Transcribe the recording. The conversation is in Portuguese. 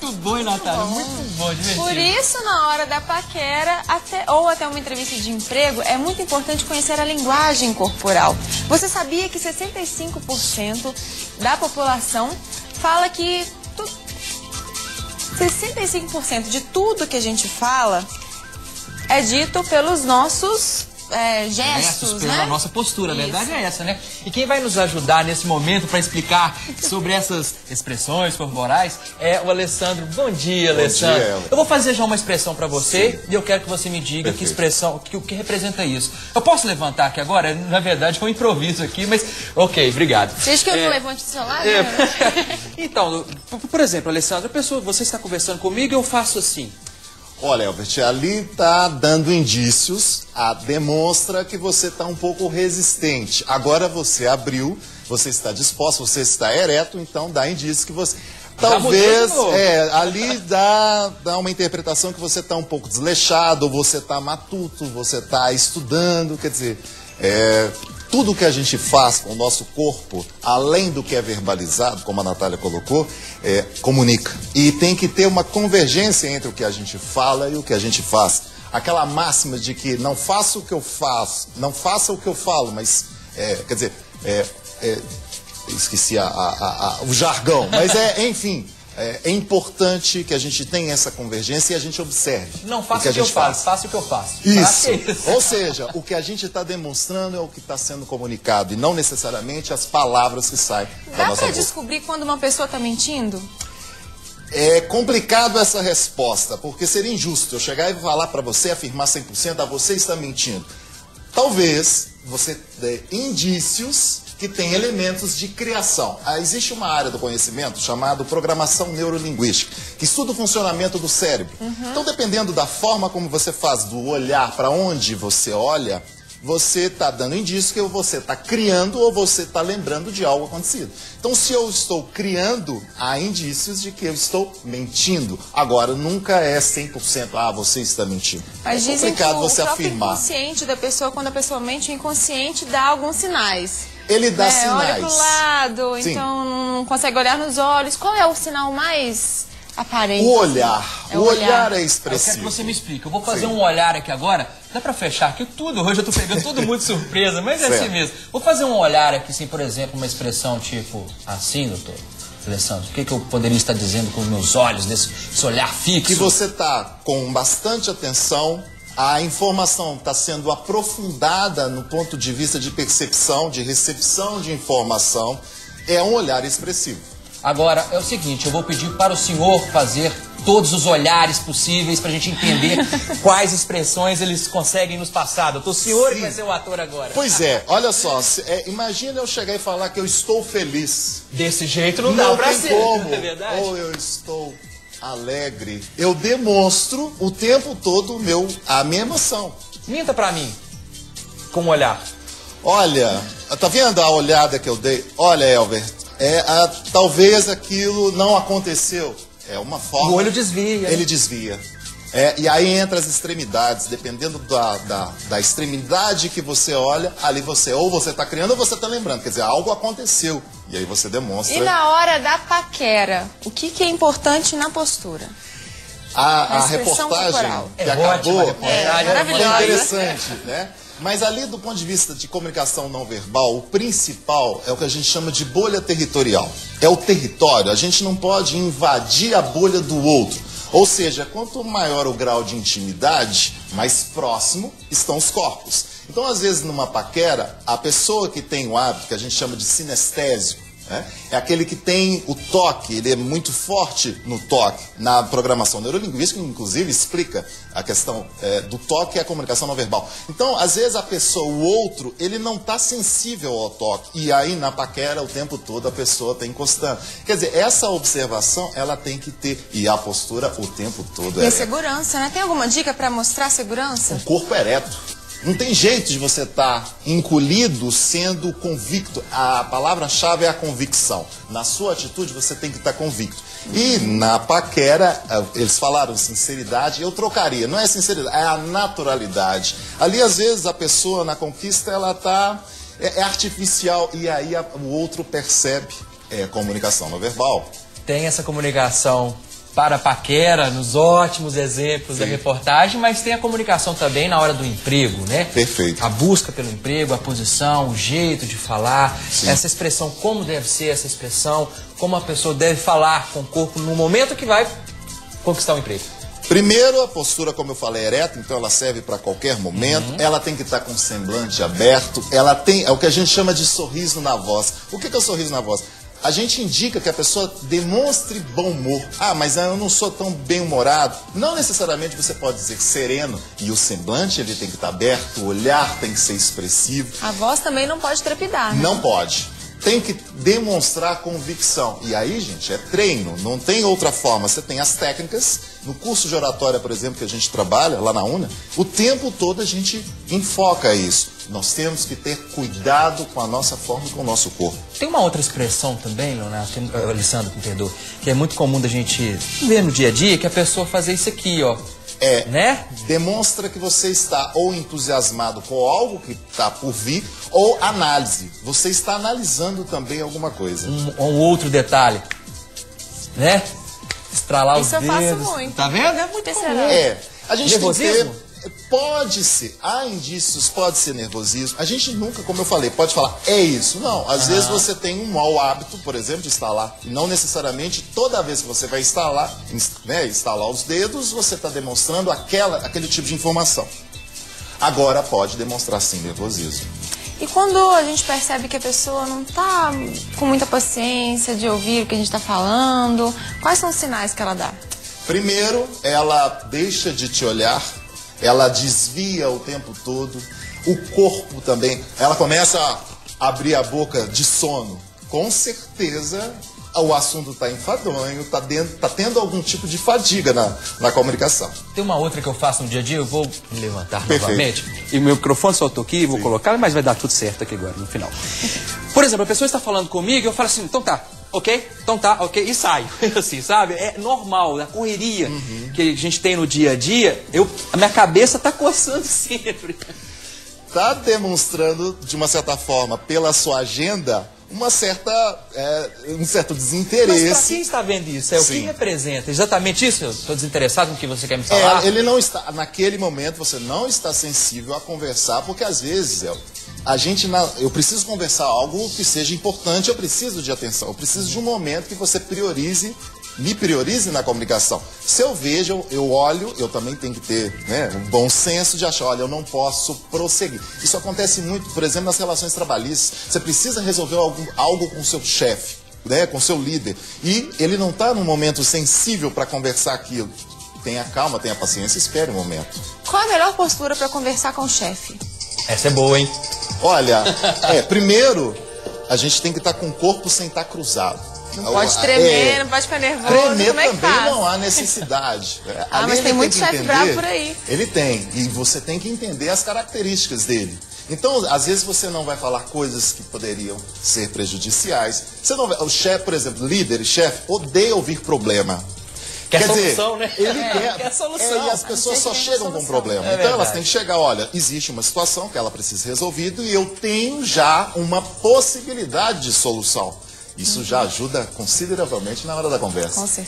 Muito bom, hein, Natália? Muito bom, divertido. Por isso, na hora da paquera ou até uma entrevista de emprego, é muito importante conhecer a linguagem corporal. Você sabia que 65% da população fala que 65% de tudo que a gente fala é dito pelos nossos gestos, pela né? nossa postura, a Isso. verdade é essa, né? E quem vai nos ajudar nesse momento para explicar sobre essas expressões corporais é o Alessandro. Bom dia, Alessandro. Dia. Eu vou fazer já uma expressão para você. Sim. E eu quero que você me diga que expressão, o que representa isso. Eu posso levantar aqui agora? Na verdade é um improviso aqui, mas ok, obrigado. Você acha que eu não levante o celular? Então, por exemplo, Alessandro, você está conversando comigo e eu faço assim. Olha, Elbert, ali está dando indícios, demonstra que você está um pouco resistente. Agora você abriu, você está disposto, você está ereto, então dá indício que você... Talvez, ali dá uma interpretação que você está um pouco desleixado, ou você está matuto, você está estudando, quer dizer... Tudo que a gente faz com o nosso corpo, além do que é verbalizado, como a Natália colocou, comunica. E tem que ter uma convergência entre o que a gente fala e o que a gente faz. Aquela máxima de que não faça o que eu faço, não faça o que eu falo, mas, quer dizer, esqueci o jargão, mas enfim... É importante que a gente tenha essa convergência e a gente observe. Não faça o que eu faço, faça o que eu faço. Isso. Ou seja, o que a gente está demonstrando é o que está sendo comunicado e não necessariamente as palavras que saem da nossa boca. Dá para descobrir quando uma pessoa está mentindo? É complicado essa resposta, porque seria injusto eu chegar e falar para você, afirmar 100%, você está mentindo. Talvez você dê indícios que tem elementos de criação. Existe uma área do conhecimento chamada programação neurolinguística, que estuda o funcionamento do cérebro. Então, dependendo da forma como você faz, do olhar para onde você olha, você está dando indício que você está criando ou você está lembrando de algo acontecido. Então, se eu estou criando, há indícios de que eu estou mentindo. Agora, nunca é 100%, você está mentindo. Mas é complicado você afirmar. O inconsciente da pessoa, quando a pessoa mente, o inconsciente dá alguns sinais. Ele dá sinais. Olha pro lado, Sim. Então não consegue olhar nos olhos. Qual é o sinal mais aparente? O olhar. O olhar é expressivo. Eu quero que você me explique. Eu vou fazer um olhar aqui agora. Dá pra fechar aqui tudo. Hoje eu tô pegando todo mundo de surpresa, mas é assim mesmo. Vou fazer um olhar aqui, assim, por exemplo, uma expressão tipo assim, doutor Alessandro. O que eu poderia estar dizendo com os meus olhos, desse olhar fixo? Que você tá com bastante atenção. A informação está sendo aprofundada no ponto de vista de percepção, de recepção de informação. É um olhar expressivo. Agora, é o seguinte, eu vou pedir para o senhor fazer todos os olhares possíveis para a gente entender quais expressões eles conseguem nos passar. Doutor, o senhor que vai ser o ator agora. Pois é, olha só, imagina eu chegar e falar que eu estou feliz. Desse jeito não dá pra ser, como. não é verdade? Ou eu estou alegre. Eu demonstro o tempo todo a minha emoção. Minta pra mim, com um olhar. Olha, tá vendo a olhada que eu dei? Olha, Elbert, talvez aquilo não aconteceu. É uma forma... O olho desvia. Ele desvia. E aí entra as extremidades. Dependendo da extremidade que você olha, ali ou você está criando ou você está lembrando. Quer dizer, algo aconteceu. E aí você demonstra... E na hora da paquera, o que é importante na postura? A reportagem corporal. que acabou maravilhosa. é interessante, né? Mas ali, do ponto de vista de comunicação não verbal, o principal é o que a gente chama de bolha territorial. É o território. A gente não pode invadir a bolha do outro. Ou seja, quanto maior o grau de intimidade, mais próximo estão os corpos. Então, às vezes, numa paquera, a pessoa que tem o hábito, que a gente chama de sinestésico, é aquele que tem o toque, ele é muito forte no toque. Na programação neurolinguística, inclusive, explica a questão do toque e a comunicação não verbal. Então, às vezes, a pessoa, o outro, ele não está sensível ao toque. E aí, na paquera, o tempo todo, a pessoa está encostando. Quer dizer, essa observação, ela tem que ter. E a postura, o tempo todo. E a segurança, né? Tem alguma dica para mostrar segurança? O corpo ereto. Não tem jeito de você estar encolhido sendo convicto. A palavra-chave é a convicção. Na sua atitude, você tem que estar convicto. E na paquera, eles falaram sinceridade, eu trocaria. Não é sinceridade, é a naturalidade. Ali, às vezes, a pessoa na conquista, ela está... É artificial e aí o outro percebe. É comunicação não verbal. tem essa comunicação para a paquera, nos ótimos exemplos da reportagem, mas tem a comunicação também na hora do emprego, né? Perfeito. A busca pelo emprego, a posição, o jeito de falar, Sim. essa expressão, como deve ser essa expressão, como a pessoa deve falar com o corpo no momento que vai conquistar o emprego. Primeiro, a postura, como eu falei, é ereta, então ela serve para qualquer momento. Ela tem que estar com o semblante aberto. Ela tem, é o que a gente chama de sorriso na voz. O que é o sorriso na voz? A gente indica que a pessoa demonstre bom humor. Ah, mas eu não sou tão bem-humorado. Não necessariamente você pode dizer sereno. E o semblante, ele tem que estar aberto, o olhar tem que ser expressivo. A voz também não pode trepidar, né? Não pode. Tem que demonstrar convicção. E aí, gente, é treino. Não tem outra forma. Você tem as técnicas. No curso de oratória, por exemplo, que a gente trabalha lá na UNA, o tempo todo a gente enfoca isso. Nós temos que ter cuidado com a nossa forma e com o nosso corpo. Tem uma outra expressão também, Leonardo, Alessandro, me perdoa, que é muito comum da gente ver no dia a dia, que a pessoa fazer isso aqui, ó. Né? Demonstra que você está ou entusiasmado com algo que está por vir, ou análise. Você está analisando também alguma coisa. Um outro detalhe, né? Estralar os Isso eu dedos. faço muito. Tá vendo? É muito comum. A gente Nervosismo? tem que ter... Pode ser, há indícios, pode ser nervosismo. A gente nunca, como eu falei, pode falar, é isso. Não, às vezes você tem um mau hábito, por exemplo, de instalar. E não necessariamente toda vez que você vai instalar, né, instalar os dedos, você está demonstrando aquele tipo de informação. Agora pode demonstrar sim nervosismo. E quando a gente percebe que a pessoa não está com muita paciência de ouvir o que a gente está falando, quais são os sinais que ela dá? Primeiro, ela deixa de te olhar. Ela desvia o tempo todo. O corpo também. Ela começa a abrir a boca de sono. Com certeza o assunto está enfadonho, tá tendo algum tipo de fadiga na comunicação. Tem uma outra que eu faço no dia a dia, eu vou me levantar Perfeito. novamente. E o meu microfone soltou aqui, vou colocar, mas vai dar tudo certo aqui agora, no final. Por exemplo, a pessoa está falando comigo, eu falo assim, então tá. Ok? Então tá, ok, e saio. Assim, sabe? É normal, a correria que a gente tem no dia a dia, a minha cabeça tá coçando sempre. Tá demonstrando, de uma certa forma, pela sua agenda, um certo desinteresse. Mas pra quem está vendo isso? O que representa? Exatamente isso? Eu estou desinteressado com o que você quer me falar? falar? Ele não está, naquele momento, você não está sensível a conversar, porque às vezes, eu preciso conversar algo que seja importante, eu preciso de atenção, eu preciso de um momento que você me priorize na comunicação. Se eu vejo, eu olho, eu também tenho que ter, né, um bom senso de achar, olha, eu não posso prosseguir. Isso acontece muito, por exemplo, nas relações trabalhistas. Você precisa resolver algo com o seu chefe, né, com o seu líder, e ele não está num momento sensível para conversar aquilo. Tenha calma, tenha paciência, espere um momento. Qual a melhor postura para conversar com o chefe? Essa é boa, hein? Olha, primeiro, a gente tem que estar com o corpo sem estar cruzado. Não pode tremer, não pode ficar nervoso. Tremer como é que também faz? não há necessidade. Mas tem muito chefe bravo por aí. Ele tem, e você tem que entender as características dele. Então, às vezes você não vai falar coisas que poderiam ser prejudiciais. O chefe, por exemplo, líder e chefe, odeia ouvir problema. Quer solução, né? Ele quer solução. E as pessoas só chegam com problema. Então elas têm que chegar, olha, existe uma situação que ela precisa ser resolvida e eu tenho já uma possibilidade de solução. Isso já ajuda consideravelmente na hora da conversa. Com certeza.